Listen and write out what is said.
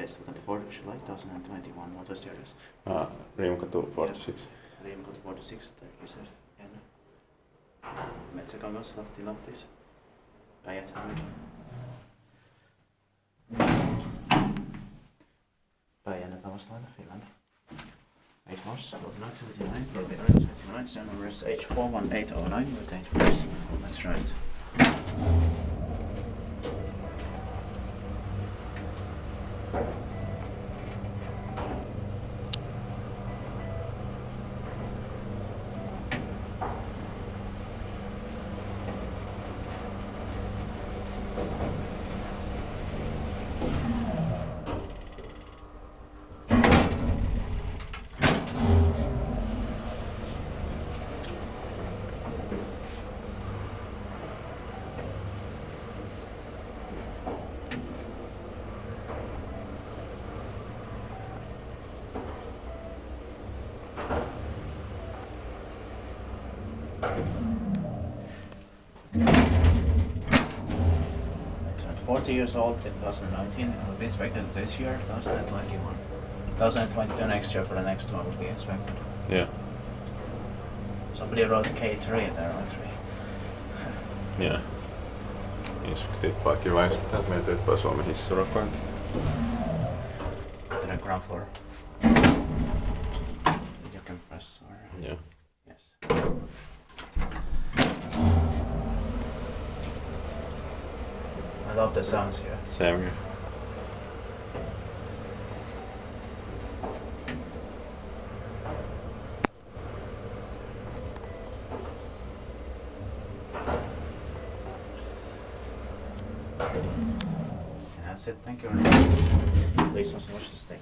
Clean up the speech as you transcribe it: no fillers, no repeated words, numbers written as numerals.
placed 24 July 2021. What was the address? Riimukatu 46. Riimukatu 46, Turkisef N. Metsäkangas, Lahti, Lahtis. Päijät-Häme. Päijänne-Tavaslainen, Finland. 8 Mars, 1979, Robin 29, Stan numbers H41809, retained first. That's right. Turned 40 years old in 2019 and will be inspected this year, 2021. 2022 next year for the next one will be inspected. Yeah. Somebody wrote K3 there, aren't we? Yeah. Inspektiippaakin väistyttää, että meidän teet Suomen hissurakoin. To the ground floor. You can press or... Yeah. Yes. I love the sounds here. Same here. And that's it. Thank you. Please don't so much to stay.